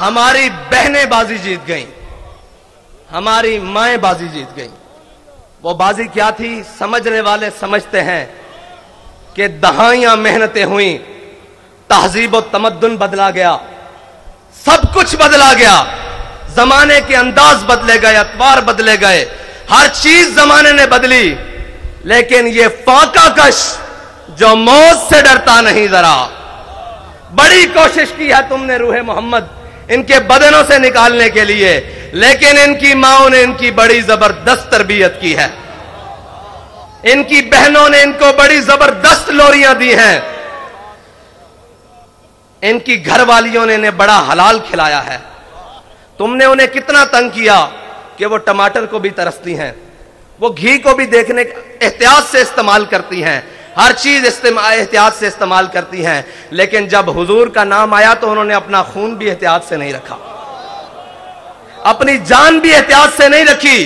ہماری بہنیں بازی جیت گئیں، ہماری مائیں بازی جیت گئیں۔ وہ بازی کیا تھی؟ سمجھنے والے سمجھتے ہیں کہ دہائیاں محنتیں ہوئیں، تہذیب و تمدن بدلا گیا، سب کچھ بدلا گیا، زمانے کے انداز بدلے گئے، اطوار بدلے گئے، ہر چیز زمانے نے بدلی، لیکن یہ فاقہ کش جو موت سے ڈرتا نہیں ذرا، بڑی کوشش کی ہے تم نے روح محمد ان کے بدنوں سے نکالنے کے لیے، لیکن ان کی ماؤں نے ان کی بڑی زبردست تربیت کی ہے، ان کی بہنوں نے ان کو بڑی زبردست لوریاں دی ہیں، ان کی گھر والیوں نے انہیں بڑا حلال کھلایا ہے۔ تم نے انہیں کتنا تنگ کیا کہ وہ ٹماٹر کو بھی ترستی ہیں، وہ گھی کو بھی دیکھنے احتیاط سے استعمال کرتی ہیں، ہر چیز احتیاط سے استعمال کرتی ہیں، لیکن جب حضور کا نام آیا تو انہوں نے اپنا خون بھی احتیاط سے نہیں رکھا، اپنی جان بھی احتیاط سے نہیں رکھی۔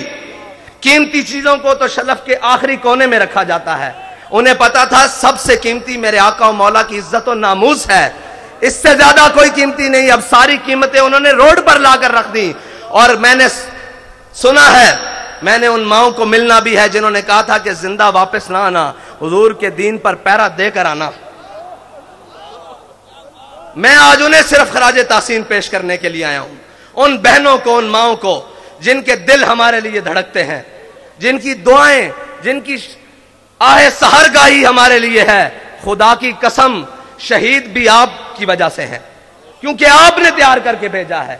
قیمتی چیزوں کو تو شلف کے آخری کونے میں رکھا جاتا ہے، انہیں پتا تھا سب سے قیمتی میرے آقا و مولا کی عزت و ناموس ہے، اس سے زیادہ کوئی قیمتی نہیں۔ اب ساری قیمتیں انہوں نے روڈ پر لا کر رکھ دی، اور میں نے سنا ہے، میں نے ان ماؤں کو ملنا بھی ہے جنہوں نے کہا تھا کہ زندہ واپس نہ آنا، حضور کے دین پر پیرا دے کر آنا۔ میں آج انہیں صرف خراج تحسین پیش کرنے کے لیے آیا ہوں، ان بہنوں کو، ان ماؤں کو جن کے دل ہمارے لیے دھڑکتے ہیں، جن کی دعائیں، جن کی آہ سحرگاہی ہمارے لیے ہے۔ خدا کی قسم شہید بھی آپ کی وجہ سے ہیں، کیونکہ آپ نے تیار کر کے بھیجا ہے،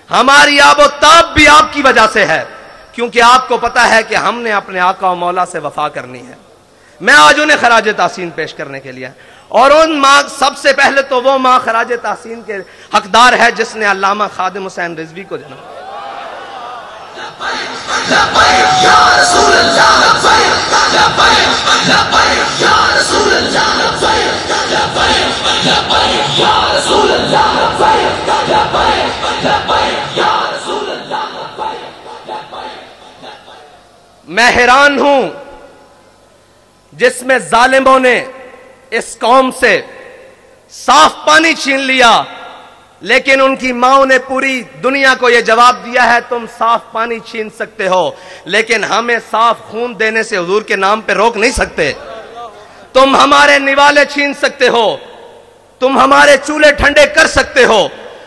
ہماری آب و تاب بھی آپ کی وجہ سے ہے، کیونکہ آپ کو پتا ہے کہ ہم نے اپنے آقا و مولا سے وفا کرنی ہے۔ میں آج انہیں خراج تحسین پیش کرنے کے لیے، اور ان ماں، سب سے پہلے تو وہ ماں خراج تحسین کے حقدار ہے جس نے علامہ خادم حسین رضوی کو جنم دیا۔ میں حیران ہوں جس میں ظالموں نے اس قوم سے صاف پانی چھین لیا، لیکن ان کی ماؤں نے پوری دنیا کو یہ جواب دیا ہے تم صاف پانی چھین سکتے ہو، لیکن ہمیں صاف خون دینے سے حضور کے نام پہ روک نہیں سکتے۔ تم ہمارے نوالے چھین سکتے ہو، تم ہمارے چولہے ٹھنڈے کر سکتے ہو،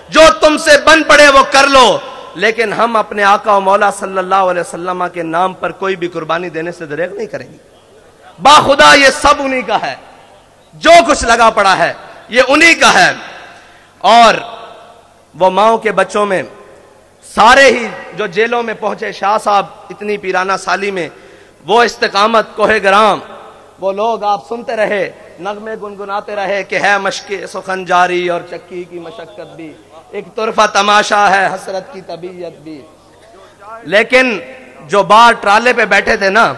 جو تم سے بن پڑے وہ کر لو، لیکن ہم اپنے آقا و مولا صلی اللہ علیہ وسلم کے نام پر کوئی بھی قربانی دینے سے دریغ نہیں کریں گے۔ باخدا یہ سب انہی کا ہے، جو کچھ لگا پڑا ہے یہ انہی کا ہے۔ اور وہ ماؤں کے بچوں میں سارے ہی جو جیلوں میں پہنچے، شاہ صاحب اتنی پیرانہ سالی میں، وہ استقامت، کوہ گرام، وہ لوگ آپ سنتے رہے، نغمے گنگناتے رہے کہ ہے مشق سخن جاری اور چکی کی مشقت بھی، ایک طرفہ تماشا ہے حسرت کی طبیعت بھی۔ لیکن جو بار ٹرالے پہ بیٹھے تھے نا،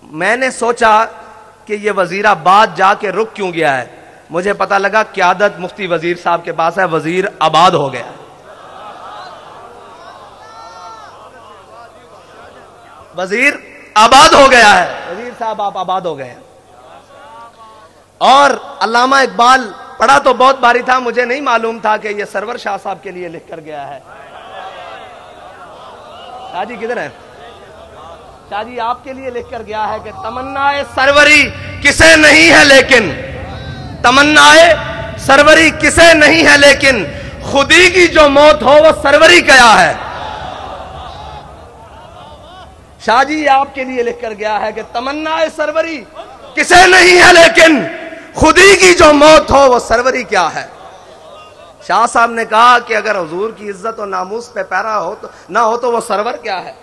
میں نے سوچا کہ یہ وزیر آباد جا کے رک کیوں گیا ہے، مجھے پتا لگا قیادت مفتی وزیر صاحب کے پاس ہے، وزیر آباد ہو گیا، وزیر آباد ہو گیا ہے، وزیر صاحب آپ آباد ہو گئے ہیں۔ اور علامہ اقبال پڑھا تو بہت باری تھا، مجھے نہیں معلوم تھا کہ یہ سرور شاہ صاحب کے لیے لکھ کر گیا ہے۔ شاہ جی کدھر ہیں؟ شاہ جی آپ کے لیے لکھ کر گیا ہے کہ تمنا سروری کسے نہیں ہے لیکن، تمنا سروری کسے نہیں ہے لیکن، خودی کی جو موت ہو وہ سروری کیا ہے۔ شاہ جی آپ کے لیے لکھ کر گیا ہے کہ تمنا سروری کسے نہیں ہے لیکن، خودی کی جو موت ہو وہ سروری کیا ہے۔ شاہ صاحب نے کہا کہ اگر حضور کی عزت و ناموس پہ پیرا ہو تو نہ ہو تو وہ سرور کیا ہے۔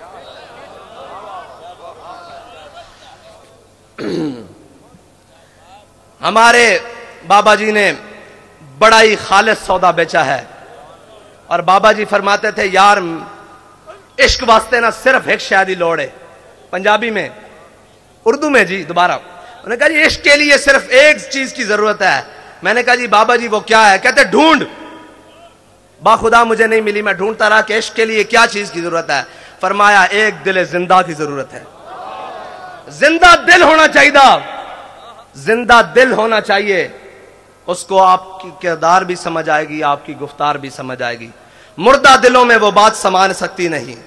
ہمارے بابا جی نے بڑا ہی خالص سودا بیچا ہے، اور بابا جی فرماتے تھے یار عشق واسطے نہ صرف ایک شادی لوڑ ہے. پنجابی میں, اردو میں جی دوبارہ انہوں نے کہا جی عشق کے لیے صرف ایک چیز کی ضرورت ہے. میں نے کہا جی بابا جی وہ کیا ہے؟ کہتے ڈھونڈ. باخدا مجھے نہیں ملی, میں ڈھونڈتا رہا کہ عشق کے لیے کیا چیز کی ضرورت ہے. فرمایا ایک دل زندہ کی ضرورت ہے. زندہ دل ہونا چاہیے, زندہ دل ہونا چاہیے. اس کو آپ کی کردار بھی سمجھ آئے گی, آپ کی گفتار بھی سمجھ آئے گی. مردہ دلوں میں وہ بات سما سکتی نہیں.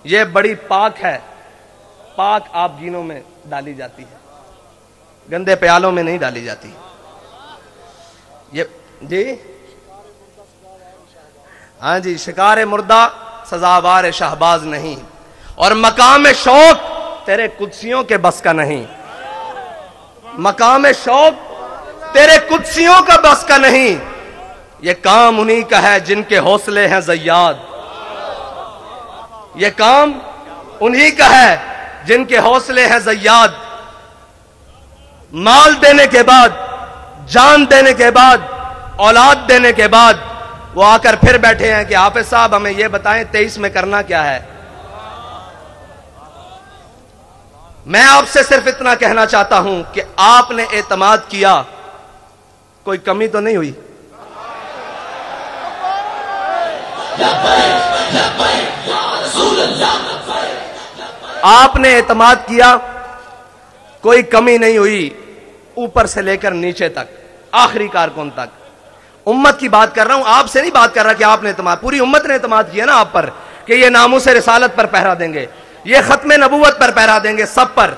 یہ بڑی پاک ہے, پاک آپ گینوں میں ڈالی جاتی ہے, گندے پیالوں میں نہیں ڈالی جاتی. یہ جی ہاں جی, شکار مردہ سزاوار شہباز نہیں, اور مقام شوق تیرے قدسیوں کے بس کا نہیں. مقام شوق تیرے قدسیوں کا بس کا نہیں. یہ کام انہی کا ہے جن کے حوصلے ہیں زیاد. یہ کام انہی کا ہے جن کے حوصلے ہیں زیاد. مال دینے کے بعد, جان دینے کے بعد, اولاد دینے کے بعد وہ آ کر پھر بیٹھے ہیں کہ حافظ صاحب ہمیں یہ بتائیں 23 میں کرنا کیا ہے. میں آپ سے صرف اتنا کہنا چاہتا ہوں کہ آپ نے اعتماد کیا, کوئی کمی تو نہیں ہوئی. آپ نے اعتماد کیا, کوئی کمی نہیں ہوئی, اوپر سے لے کر نیچے تک, آخری کارکن تک. امت کی بات کر رہا ہوں, آپ سے نہیں بات کر رہا کہ آپ نے اعتماد, پوری امت نے اعتماد کیا نا آپ پر کہ یہ ناموس رسالت پر پہرا دیں گے, یہ ختم نبوت پر پہرا دیں گے, سب پر,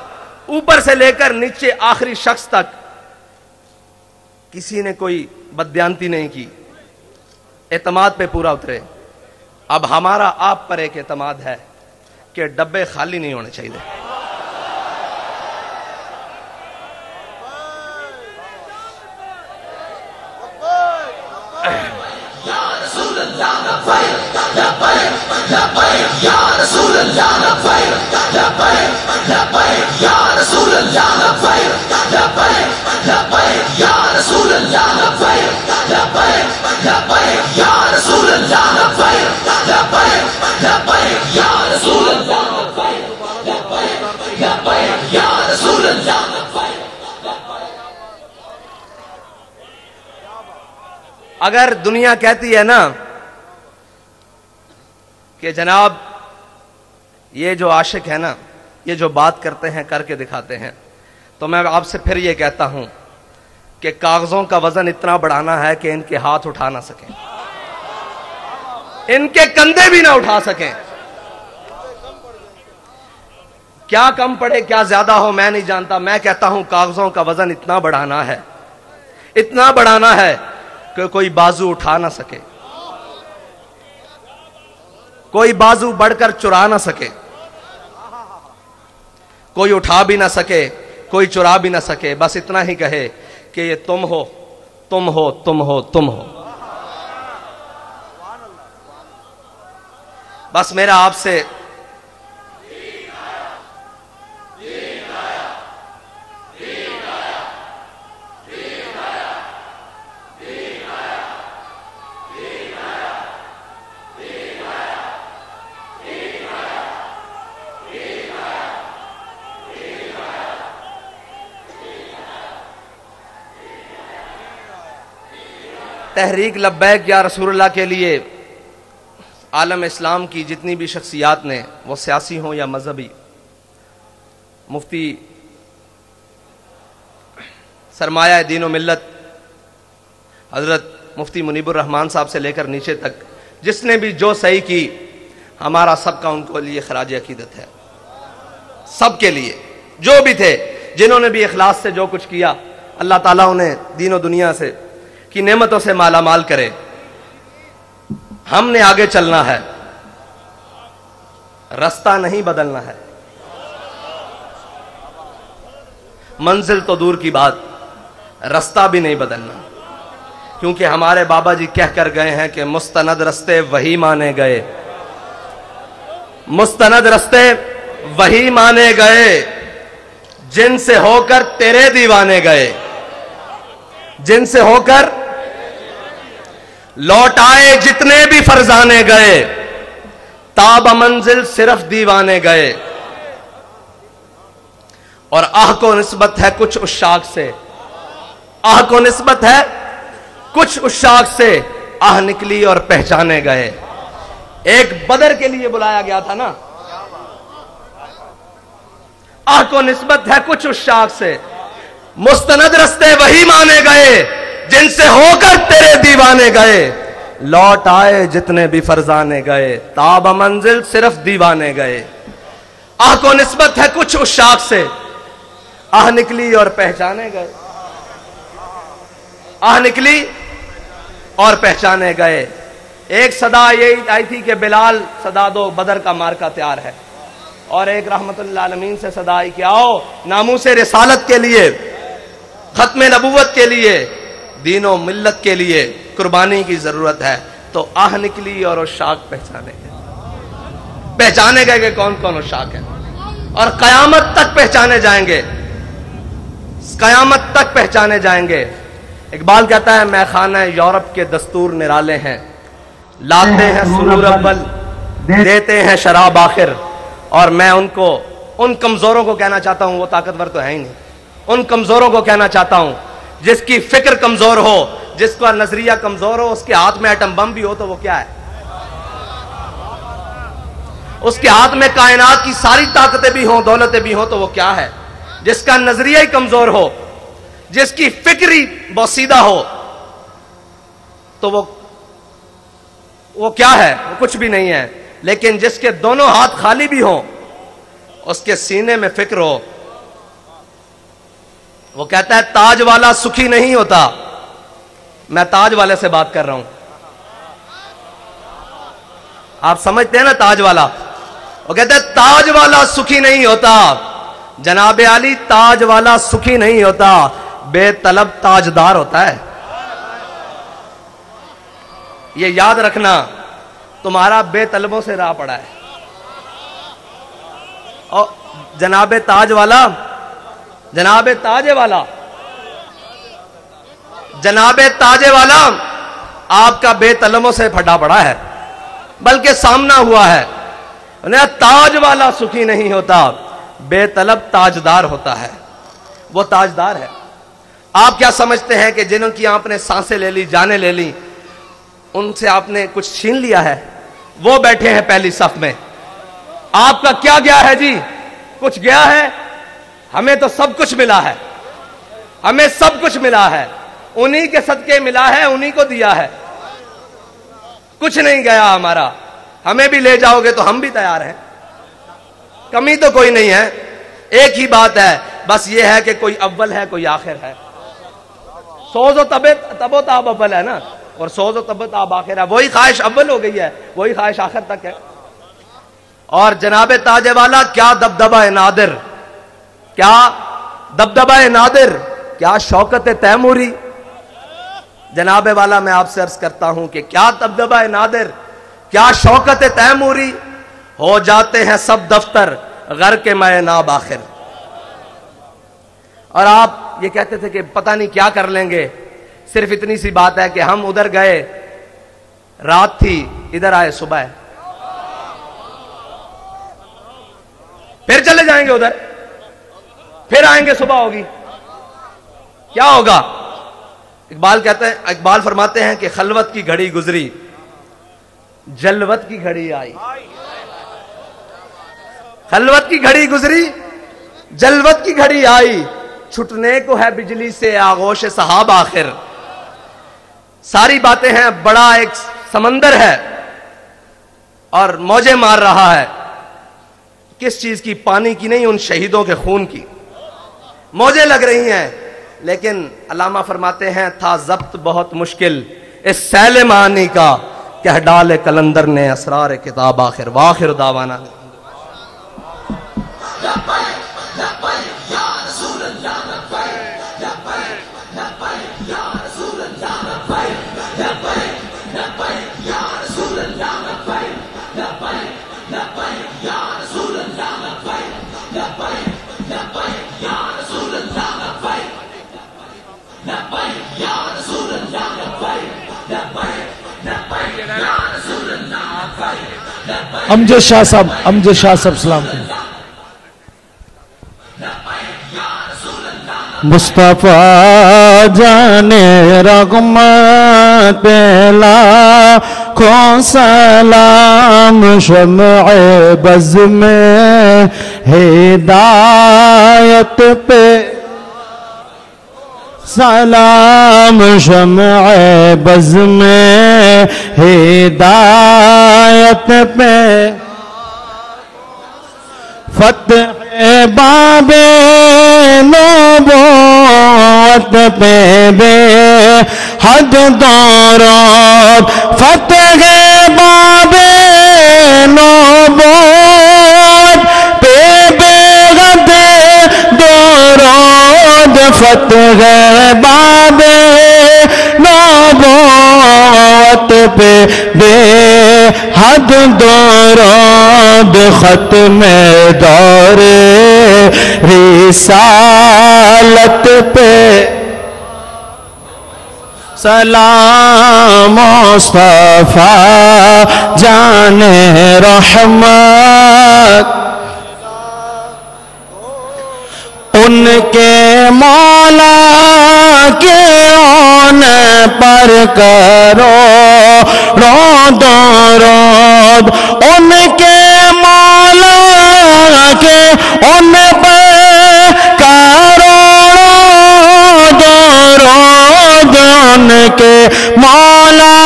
اوپر سے لے کر نیچے آخری شخص تک. کسی نے کوئی بددیانتی نہیں کی, اعتماد پہ پورا اترے. اب ہمارا آپ پر ایک اعتماد ہے کہ ڈبے خالی نہیں ہونے چاہیے. اگر دنیا کہتی ہے نا کہ جناب یہ جو عاشق ہے نا, یہ جو بات کرتے ہیں کر کے دکھاتے ہیں, تو میں آپ سے پھر یہ کہتا ہوں کہ کاغذوں کا وزن اتنا بڑھانا ہے کہ ان کے ہاتھ اٹھا نہ سکیں, ان کے کندھے بھی نہ اٹھا سکیں. کیا کم پڑے کیا زیادہ ہو میں نہیں جانتا, میں کہتا ہوں کاغذوں کا وزن اتنا بڑھانا ہے, اتنا بڑھانا ہے کہ کوئی بازو اٹھا نہ سکے, کوئی بازو بڑھ کر چرا نہ سکے, کوئی اٹھا بھی نہ سکے, کوئی چرا بھی نہ سکے. بس اتنا ہی کہے کہ یہ تم ہو, تم ہو, تم ہو, تم ہو. بس میرا آپ سے تحریک لبیک یا رسول اللہ کے لیے عالم اسلام کی جتنی بھی شخصیات نے, وہ سیاسی ہوں یا مذہبی, مفتی سرمایہ دین و ملت حضرت مفتی منیب الرحمان صاحب سے لے کر نیچے تک, جس نے بھی جو صحیح کی, ہمارا سب کا ان کو لیے خراج عقیدت ہے. سب کے لیے جو بھی تھے, جنہوں نے بھی اخلاص سے جو کچھ کیا, اللہ تعالیٰ انہیں دین و دنیا سے کی نعمتوں سے مالا مال کرے. ہم نے آگے چلنا ہے, رستہ نہیں بدلنا ہے. منزل تو دور کی بات, رستہ بھی نہیں بدلنا, کیونکہ ہمارے بابا جی کہہ کر گئے ہیں کہ مستند رستے وہی مانے گئے, مستند رستے وہی مانے گئے جن سے ہو کر تیرے دیوانے گئے, جن سے ہو کر لوٹ آئے جتنے بھی فرزانے گئے. تاب منزل صرف دیوانے گئے. اور آہ کو نسبت ہے کچھ عشاق سے, آہ کو نسبت ہے کچھ عشاق سے, آہ نکلی اور پہچانے گئے. ایک بدر کے لیے بلایا گیا تھا نا, آہ کو نسبت ہے کچھ عشاق سے, مستند رستے وہی مانے گئے جن سے ہو کر تیرے دیوانے گئے. لوٹ آئے جتنے بھی فرزانے گئے, تاب منزل صرف دیوانے گئے. آہ کو نسبت ہے کچھ عشاق سے, آہ نکلی اور پہچانے گئے, آہ نکلی اور پہچانے گئے. ایک صدا یہی آئی تھی کہ بلال صدا دو, بدر کا مارکا تیار ہے. اور ایک رحمت اللہ عالمین سے صدا آئی کہ آؤ ناموس رسالت کے لیے, ختم نبوت کے لیے, دین و ملت کے لیے قربانی کی ضرورت ہے. تو آہ نکلی اور عشاق پہچانے گئے, پہچانے گئے کہ کون کون عشاق ہیں, اور قیامت تک پہچانے جائیں گے, قیامت تک پہچانے جائیں گے. اقبال کہتا ہے میں خانہ یورپ کے دستور نرالے ہیں, لاتے ہیں سرور اول دیتے ہیں شراب آخر. اور میں ان کمزوروں کو کہنا چاہتا ہوں, وہ طاقتور تو ہے ہی نہیں, ان کمزوروں کو کہنا چاہتا ہوں جس کی فکر کمزور ہو, جس کا نظریہ کمزور ہو, اس کے ہاتھ میں ایٹم بم بھی ہو تو وہ کیا ہے, اس کے ہاتھ میں کائنات کی ساری طاقتیں بھی ہوں, دولتیں بھی ہوں تو وہ کیا ہے. جس کا نظریہ ہی کمزور ہو, جس کی فکر ہی بوسیدہ ہو, تو وہ کیا ہے, وہ کچھ بھی نہیں ہے. لیکن جس کے دونوں ہاتھ خالی بھی ہوں, اس کے سینے میں فکر ہو, وہ کہتا ہے تاج والا سکھی نہیں ہوتا. میں تاج والے سے بات کر رہا ہوں, آپ سمجھتے ہیں نا تاج والا, وہ کہتا ہے تاج والا سکھی نہیں ہوتا. جناب علی تاج والا سکھی نہیں ہوتا, بے طلب تاجدار ہوتا ہے. یہ یاد رکھنا, تمہارا بے طلبوں سے راہ پڑا ہے. اور جناب تاج والا, جناب تاج والا, جناب تاج والا آپ کا بے طلبوں سے پھٹا پڑا ہے, بلکہ سامنا ہوا ہے. تاج والا سکھی نہیں ہوتا, بے طلب تاجدار ہوتا ہے. وہ تاجدار ہے. آپ کیا سمجھتے ہیں کہ جنہوں کی آپ نے سانسیں لے لی, جانیں لے لی, ان سے آپ نے کچھ چھین لیا ہے؟ وہ بیٹھے ہیں پہلی صف میں. آپ کا کیا گیا ہے جی؟ کچھ گیا ہے؟ ہمیں تو سب کچھ ملا ہے, ہمیں سب کچھ ملا ہے, انہی کے صدقے ملا ہے, انہی کو دیا ہے, کچھ نہیں گیا ہمارا. ہمیں بھی لے جاؤ گے تو ہم بھی تیار ہیں, کمی تو کوئی نہیں ہے. ایک ہی بات ہے, بس یہ ہے کہ کوئی اول ہے کوئی آخر ہے. سوز و تب و تاب اول ہے نا, اور سوز و تب و تاب آخر ہے. وہی خواہش اول ہو گئی ہے, وہی خواہش آخر تک ہے. اور جناب تاج والا کیا دبدبہ نادر, کیا دبدبہ نادر, کیا شوکت تیموری. جناب والا میں آپ سے عرض کرتا ہوں کہ کیا دبدبہ نادر, کیا شوکت تیموری. ہو جاتے ہیں سب دفتر غر کے میں ناب آخر. اور آپ یہ کہتے تھے کہ پتہ نہیں کیا کر لیں گے. صرف اتنی سی بات ہے کہ ہم ادھر گئے, رات تھی, ادھر آئے صبح ہے, پھر چلے جائیں گے ادھر, پھر آئیں گے صبح ہوگی, کیا ہوگا؟ اقبال کہتے ہیں, اقبال فرماتے ہیں کہ خلوت کی گھڑی گزری, جلوت کی گھڑی آئی. خلوت کی گھڑی گزری, جلوت کی گھڑی آئی, چھٹنے کو ہے بجلی سے آغوش صحاب آخر. ساری باتیں ہیں, بڑا ایک سمندر ہے اور موجیں مار رہا ہے. کس چیز کی؟ پانی کی نہیں, ان شہیدوں کے خون کی موجیں لگ رہی ہیں. لیکن علامہ فرماتے ہیں تھا ضبط بہت مشکل اس سیل معانی کا, کہہ ڈالے کلندر نے اسرار کتاب آخر. واخر دعوانا امجد شاہ صاحب سلام کریں. مصطفیٰ جانے رغمت پہلا کو سلام شمع بز میں ہدایت پہ سلام شمع بز میں ہدایت پہ فتح باب نبوت پہ بے حد درود فتح باب نبوت پہ بے حد درود فتح باب نبوت پہ بے حد درود ختم دور رسالت پہ سلام مصطفیٰ جان رحمت ان کے مولا کے آن پر کرو درود ان کے مولا کے ان پر کرو درود ان کے مولا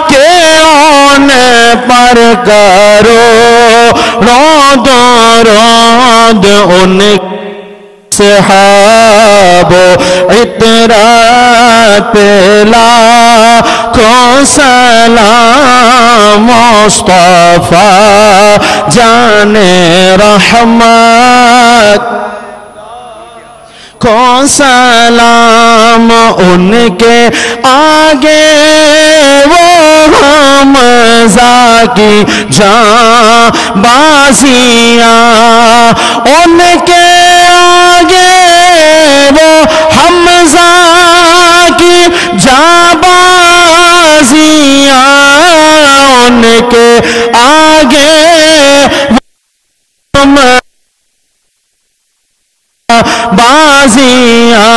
کے آن پر کرو درود ان صحاب عطرت پلا کو سلام مصطفیٰ جان رحمت کو سلام ان کے آگے وہ حمزہ کی جاں بازیاں ان کے آگے وہ حمزہ کی جاں بازیاں ان کے آگے بازیاں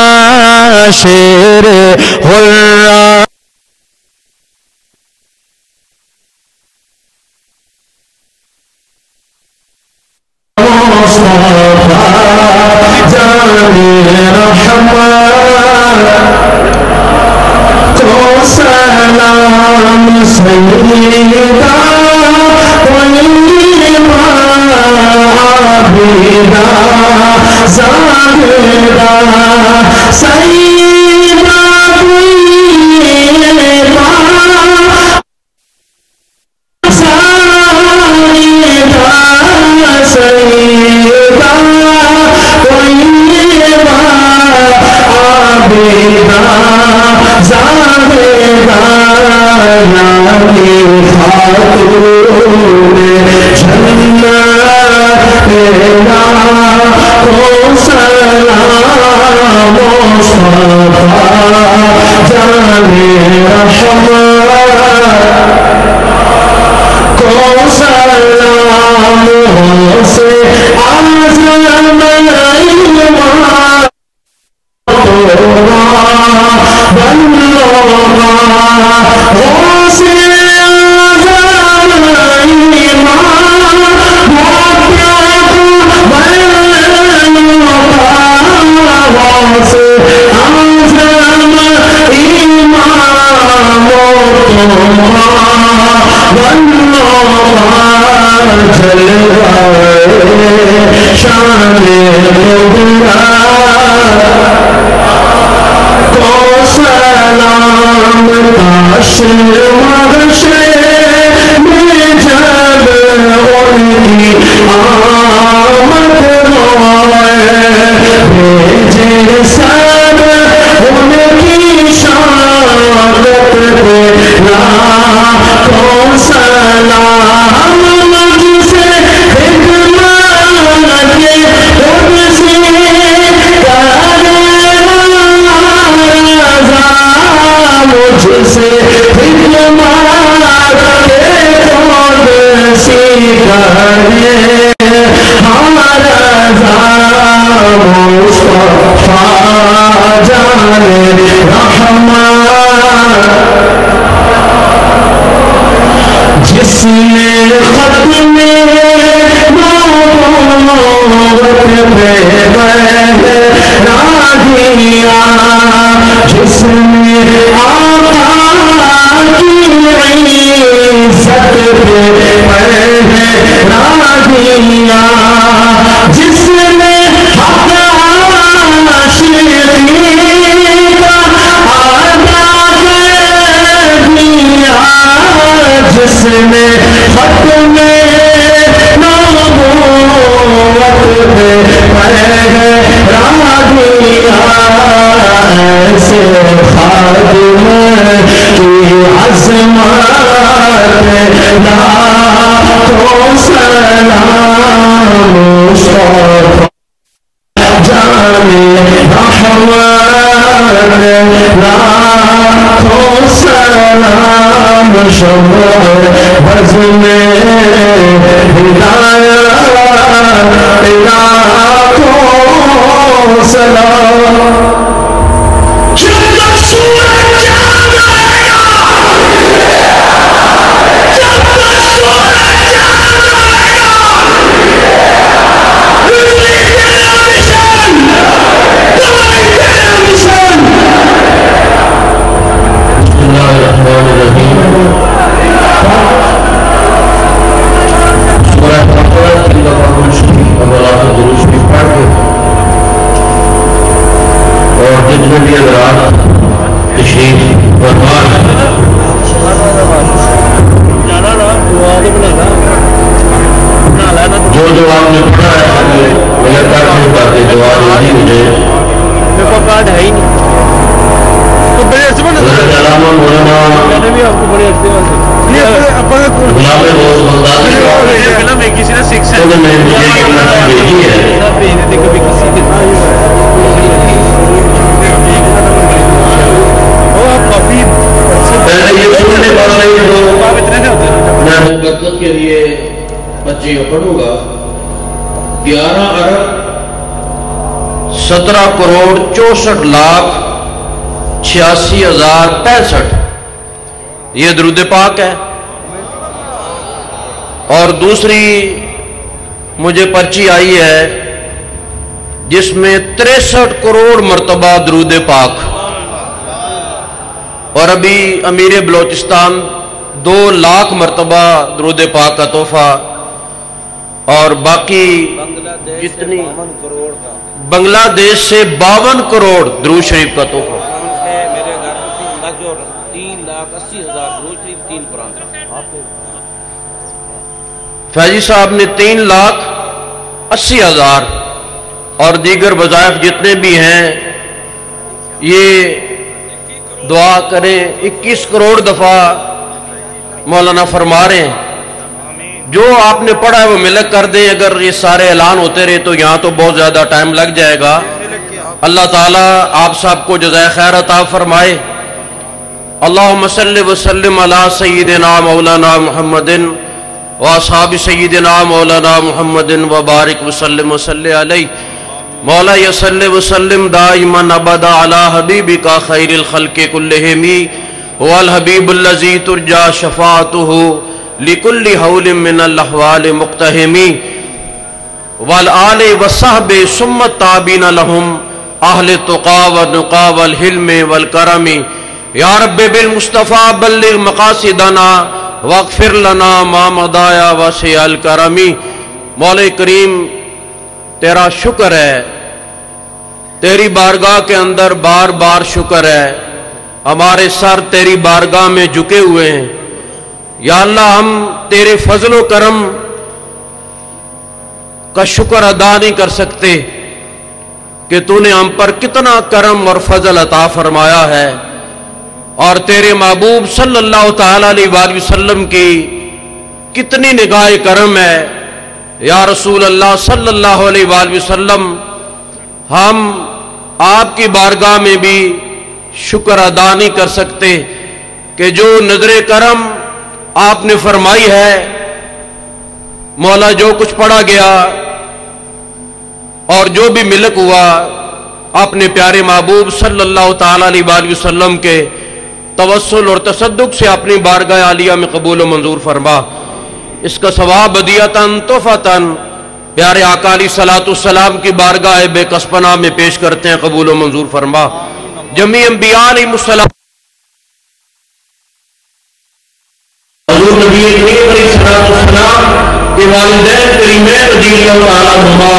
شیر حرہ جس نے آقا کی عزت پہ پہرا دیا، جس نے حق عاشقی کا آغاز دیا، جس نے ختم نبوت پہ پہرا دیا، ایسے خادم کی عظمت لاکھوں سلام مصطفیٰ جان رحمت، لاکھوں سلام شمع بزم ہدایت، لاکھوں سلام۔ کے لیے بچے پڑھوں گا 11 ارب 17 کروڑ 64 لاکھ 86,065 یہ درود پاک ہے، اور دوسری مجھے پرچی آئی ہے جس میں 63 کروڑ مرتبہ درود پاک، اور ابھی امیر بلوچستان 2 لاکھ مرتبہ درود پاک کا تحفہ، اور باقی جتنی بنگلہ دیش سے 52 کروڑ درود شریف کا تحفہ، میرے گھر 3,80,000 درود شریف 3 قرآن کا۔ فیضی صاحب نے 3,80,000 اور دیگر وظائف جتنے بھی ہیں، یہ دعا کریں 21 کروڑ دفعہ مولانا فرما رہے ہیں۔ جو آپ نے پڑھا ہے وہ ملک کر دیں، اگر یہ سارے اعلان ہوتے رہے تو یہاں تو بہت زیادہ ٹائم لگ جائے گا۔ اللہ تعالیٰ آپ سب کو جزائے خیر عطا فرمائے۔ اللہم صلی وسلم علی سیدنا مولانا محمد و اصحاب سیدنا مولانا محمد وبارک وسلم وصلی علیہ مولا یصلی وسلم دائما ابدا علی حبیبک خیر الخلق کلہم والحبیب الذی ترجى شفاعته لكل حول من الاحوال مقتحم والآل والصحب ثم التابعین لهم اہل التقى والنقى والحلم والکرم یا رب بالمصطفى بلغ مقاصدنا واغفر لنا ما مضى یا واسع الکرم۔ مولا کریم تیرا شکر ہے، تیری بارگاہ کے اندر بار بار شکر ہے، ہمارے سر تیری بارگاہ میں جھکے ہوئے ہیں۔ یا اللہ ہم تیرے فضل و کرم کا شکر ادا نہیں کر سکتے کہ تو نے ہم پر کتنا کرم اور فضل عطا فرمایا ہے، اور تیرے محبوب صلی اللہ تعالی علیہ وآلہ وسلم کی کتنی نگاہ کرم ہے۔ یا رسول اللہ صلی اللہ علیہ وآلہ وسلم، ہم آپ کی بارگاہ میں بھی شکر ادا نہیں کر سکتے کہ جو نظر کرم آپ نے فرمائی ہے، مولا جو کچھ پڑھا گیا اور جو بھی ملک ہوا، اپنے پیارے محبوب صلی اللہ تعالی علیہ وآلہ وسلم کے توسل اور تصدق سے اپنی بارگاہ عالیہ میں قبول و منظور فرما۔ اس کا ثواب ہدیۃً تحفۃً پیارے آقا علیہ السلام کی بارگاہ بے کسپنا میں پیش کرتے ہیں، قبول و منظور فرما۔ جمیع انبیاء علیہ السلام حضور نبی کریم علیہ السلام کے والدین کریمین رضی اللہ تعالیٰ عنہما،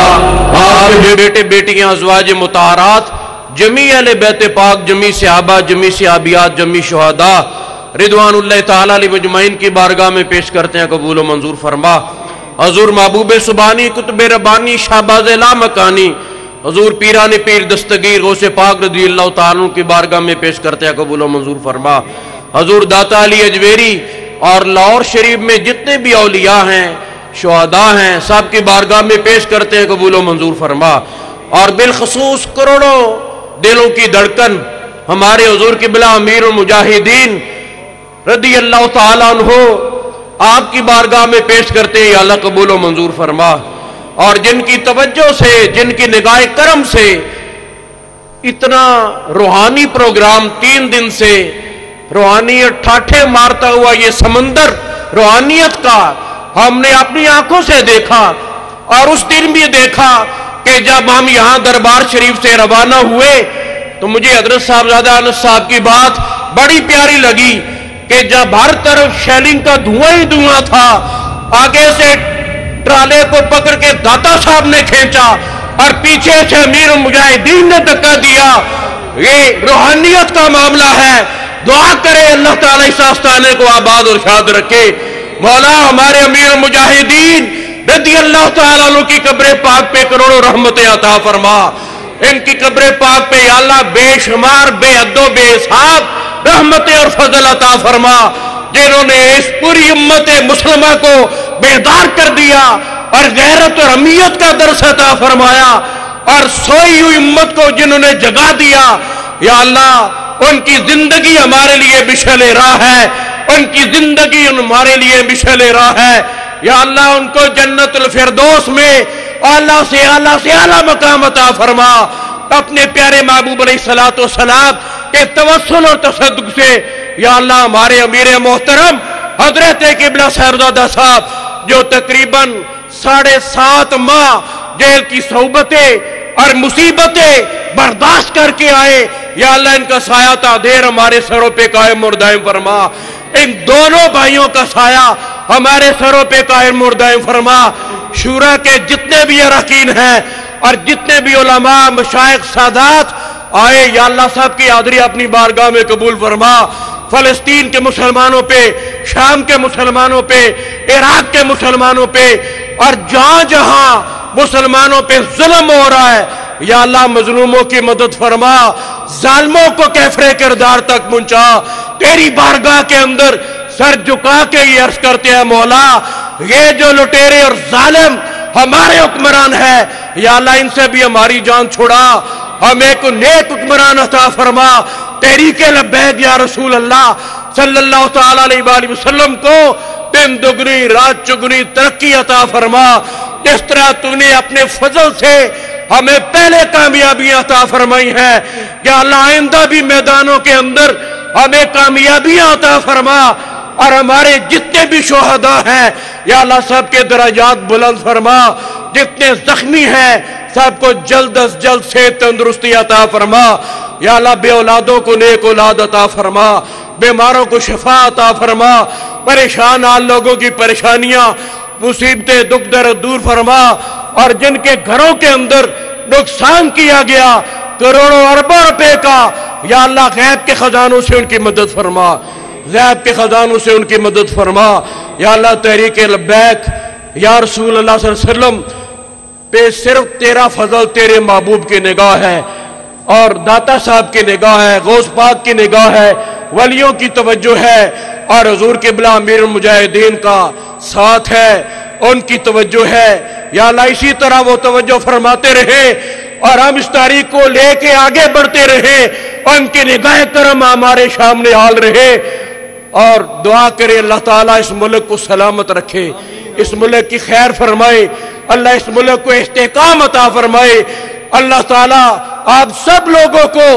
آپ کے بیٹے بیٹیاں، ازواج مطہرات، جمیع اہل بیت پاک، جمیع صحابہ، جمیع صحابیات، جمیع شہداء رضوان اللہ تعالیٰ علیہ مجمعین کی بارگاہ میں پیش کرتے ہیں، قبول و منظور فرما۔ حضور محبوب سبحانی، کتب ربانی، شہباز لامکانی، حضور پیران پیر دستگیر غوث پاک رضی اللہ تعالیٰ کی بارگاہ میں پیش کرتے ہیں، قبول و منظور فرما۔ حضور داتا علی اجویری اور لاہور شریف میں جتنے بھی اولیاء ہیں، شہداء ہیں، سب کی بارگاہ میں پیش کرتے ہیں، قبول و منظور فرما۔ اور بالخصوص کروڑوں دلوں کی دھڑکن ہمارے حضور قبلہ امیر المجاہدین رضی اللہ تعالیٰ عنہ آپ کی بارگاہ میں پیش کرتے ہیں، یا اللہ قبول و منظور فرما۔ اور جن کی توجہ سے، جن کی نگاہ کرم سے اتنا روحانی پروگرام 3 دن سے روحانیت ٹھاٹھے مارتا ہوا یہ سمندر روحانیت کا ہم نے اپنی آنکھوں سے دیکھا، اور اس دن بھی دیکھا کہ جب ہم یہاں دربار شریف سے روانہ ہوئے تو مجھے حضرت صاحبزادہ انس صاحب کی بات بڑی پیاری لگی کہ جب ہر طرف شیلنگ کا دھواں ہی دھواں تھا، آگے سے ٹرالے کو پکڑ کے داتا صاحب نے کھینچا اور پیچھے سے امیر المجاہدین نے دھکا دیا۔ یہ روحانیت کا معاملہ ہے، دعا کرے اللہ تعالیٰ اس آستانے کو آباد اور شاد رکھے۔ مولا ہمارے امیر المجاہدین رضی اللہ تعالیٰ عنہ کی قبر پاک پہ کروڑوں رحمتیں عطا فرما، ان کی قبر پاک پہ یا اللہ بے شمار بے حد و بے حساب رحمتیں اور فضل عطا فرما، جنہوں نے اس پوری امت مسلمہ کو بیدار کر دیا اور غیرت اور امیت کا درس عطا فرمایا، اور سوئی ہوئی امت کو جنہوں نے جگا دیا۔ یا اللہ ان کی زندگی ہمارے لیے مشعل راہ ہے، ان کی زندگی ہمارے لیے مشعل راہ ہے۔ یا اللہ ان کو جنت الفردوس میں اعلیٰ سے اعلیٰ سے اعلیٰ مقام عطا فرما۔ اپنے پیارے محبوب علیہ السلام کے توسل اور تصدق سے یا اللہ ہمارے امیر محترم حضرت قبلہ صاحبزادہ صاحب جو تقریباً 7.5 ماہ جیل کی صحبتیں اور مصیبتیں برداشت کر کے آئے، یا اللہ ان کا سایہ تادیر ہمارے سروں پہ قائم اور دائم فرما۔ ان دونوں بھائیوں کا سایہ ہمارے سروں پہ قائم اور دائم فرما۔ شورا کے جتنے بھی اراکین ہیں اور جتنے بھی علماء، مشائخ، سادات آئے، یا اللہ صاحب کی حاضری اپنی بارگاہ میں قبول فرما۔ فلسطین کے مسلمانوں پہ، شام کے مسلمانوں پہ، عراق کے مسلمانوں پہ، اور جہاں جہاں مسلمانوں پہ ظلم ہو رہا ہے، یا اللہ مظلوموں کی مدد فرما، ظالموں کو کیفر کردار تک پہنچا۔ تیری بارگاہ کے اندر سر جھکا کے یہ عرض کرتے ہیں مولا، یہ جو لٹیرے اور ظالم ہمارے حکمران ہیں، یا اللہ ان سے بھی ہماری جان چھڑا، ہمیں کو نیک حکمران عطا فرما۔ تحریک لبیک یا رسول اللہ صلی اللہ تعالیٰ علیہ وآلہ وسلم کو دن دگنی رات چگنی ترقی عطا فرما، جس طرح تو نے اپنے فضل سے ہمیں پہلے کامیابیاں عطا فرمائی ہیں، یا اللہ آئندہ بھی میدانوں کے اندر ہمیں کامیابیاں عطا فرما، اور ہمارے جتنے بھی شہداء ہیں یا اللہ سب کے درجات بلند فرما، جتنے زخمی ہیں سب کو جلد از جلد سے تندرستی عطا فرما، یا اللہ بے اولادوں کو نیک اولاد عطا فرما، بیماروں کو شفا عطا فرما، پریشان حال لوگوں کی پریشانیاں مصیبتیں دکھ درد دور فرما، اور جن کے گھروں کے اندر نقصان کیا گیا کروڑوں اربوں روپے کا، یا اللہ غیب کے خزانوں سے ان کی مدد فرما، غیب کے خزانوں سے ان کی مدد فرما۔ یا اللہ تحریک لبیک یا رسول اللہ صلی اللہ علیہ وسلم پہ صرف تیرا فضل، تیرے محبوب کی نگاہ ہے، اور داتا صاحب کی نگاہ ہے، غوث پاک کی نگاہ ہے، ولیوں کی توجہ ہے، اور حضور قبلہ امیر المجاہدین کا ساتھ ہے، ان کی توجہ ہے۔ یا اللہ اسی طرح وہ توجہ فرماتے رہے اور ہم اس تاریخ کو لے کے آگے بڑھتے رہے، ان کی نگاہ کرم ہمارے سامنے حال رہے، اور دعا کرے اللہ تعالیٰ اس ملک کو سلامت رکھے، اس ملک کی خیر فرمائے، اللہ اس ملک کو استحکام عطا فرمائے۔ اللہ تعالیٰ آپ سب لوگوں کو،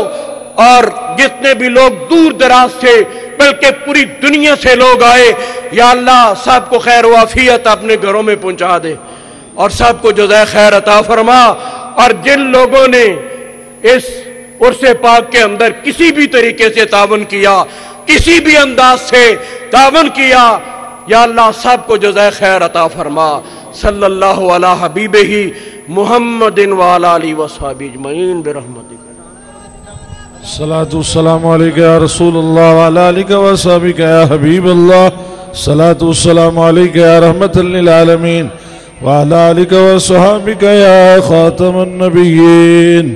اور جتنے بھی لوگ دور دراز سے بلکہ پوری دنیا سے لوگ آئے، یا اللہ سب کو خیر و عافیت اپنے گھروں میں پہنچا دے۔ اور سب کو جزائے خیر عطا فرما۔ اور جن لوگوں نے اس عرس پاک کے اندر کسی بھی طریقے سے تعاون کیا، کسی بھی انداز سے تعاون کیا، یا اللہ سب کو جزائے خیر عطا فرما۔ صلی اللہ علی حبیبہ محمد وعلی آلہ وصحبہ اجمعین برحمتک۔ الصلاة والسلام علیکہ یا رسول اللہ وعلی آلہ وصحبہ یا حبیب اللہ۔ الصلاة والسلام علیکہ یا رحمت للعالمین وعلی آلہ وصحبہ یا خاتم النبیین۔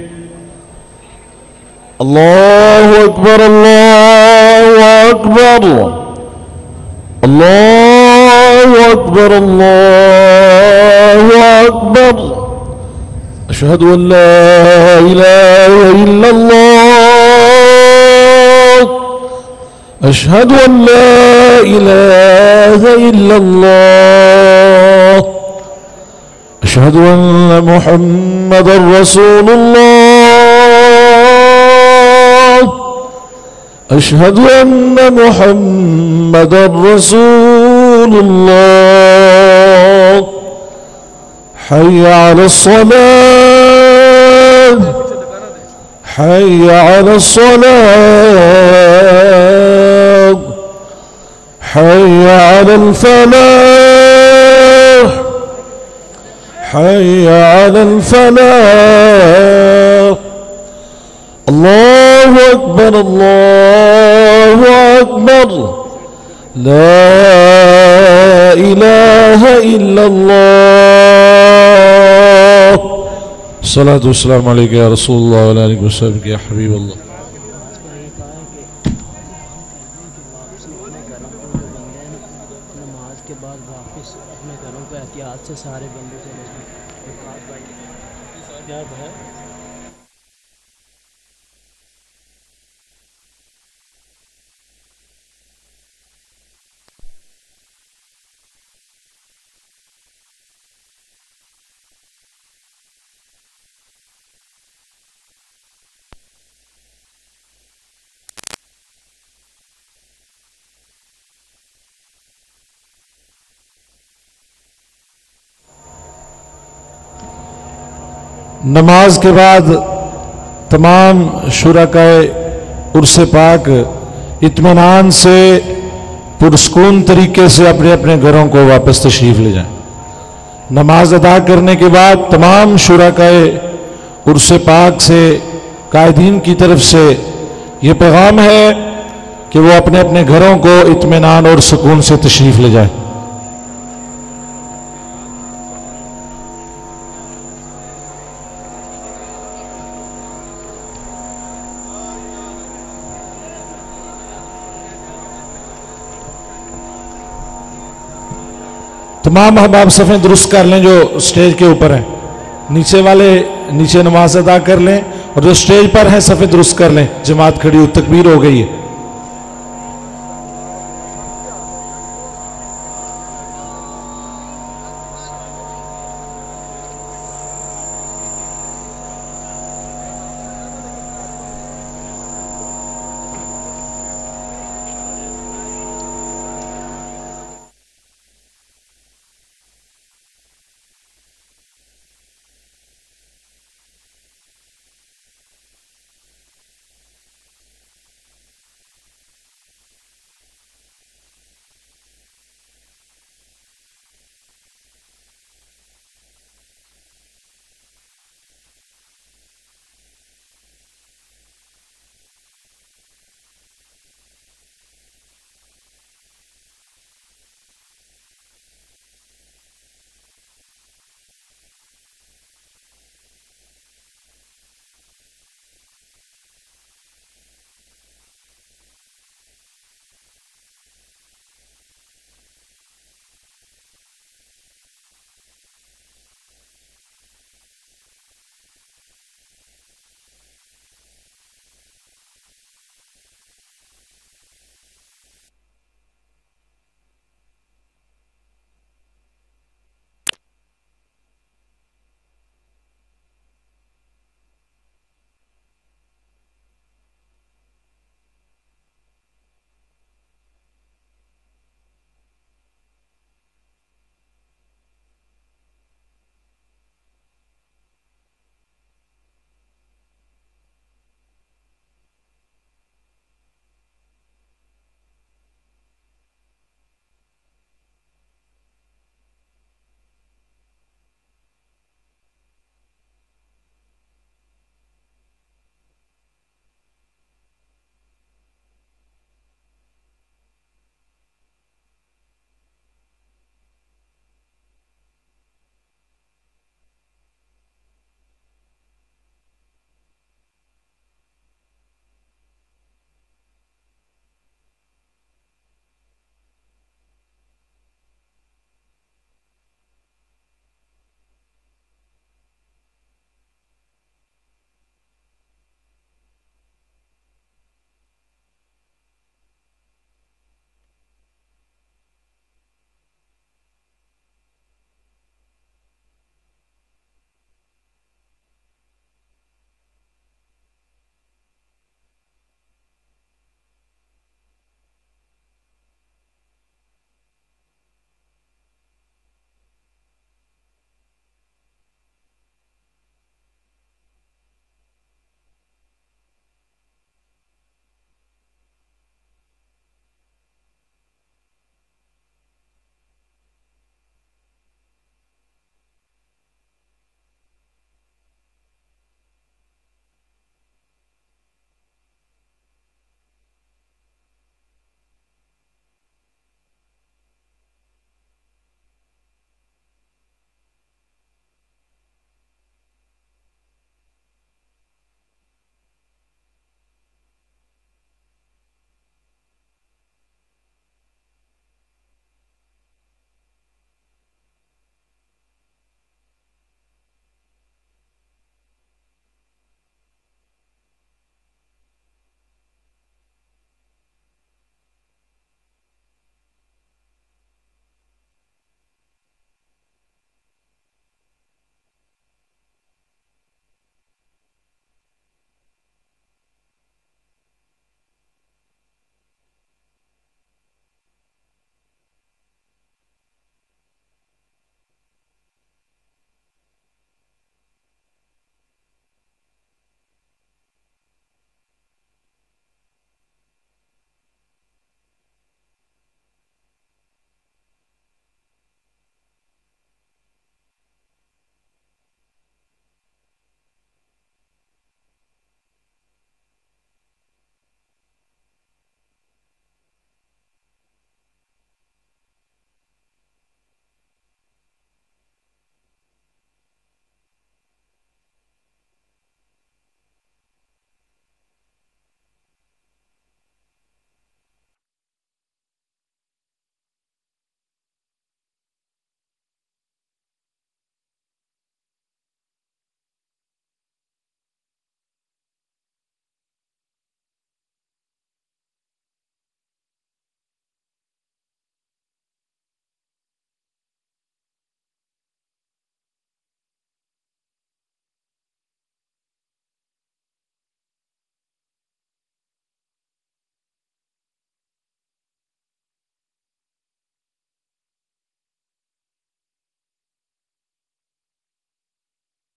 اللہ اکبر اللہ اکبر اللہ اکبر اللہ اکبر۔ اشہد ان لا الہ الا اللہ اشہد ان لا الہ الا اللہ اشہد ان محمد رسول اللہ اشہد ان محمد رسول اللہ۔ حي على الصلاة حي على الصلاة حي على الفلاح حي على الفلاح۔ الله أكبر الله أكبر لا إله إلا الله۔ الصلاة والسلام عليك يا رسول الله وعلى آلك وصحبك يا حبيب الله۔ نماز کے بعد واپس اپنے گھروں پہ احتیاط سے سارے بندے چلے جائیں۔ کیا ہے؟ نماز کے بعد تمام شرکائے عرس پاک اطمینان سے پرسکون طریقے سے اپنے اپنے گھروں کو واپس تشریف لے جائیں۔ نماز ادا کرنے کے بعد تمام شرکائے عرس پاک سے قائدین کی طرف سے یہ پیغام ہے کہ وہ اپنے اپنے گھروں کو اطمینان اور سکون سے تشریف لے جائیں۔ تمام احباب صفیں درست کر لیں جو سٹیج کے اوپر ہیں، نیچے والے نیچے نماز ادا کر لیں، اور جو سٹیج پر ہیں صفیں درست کر لیں۔ جماعت کھڑی ہو، تکبیر ہو گئی ہے۔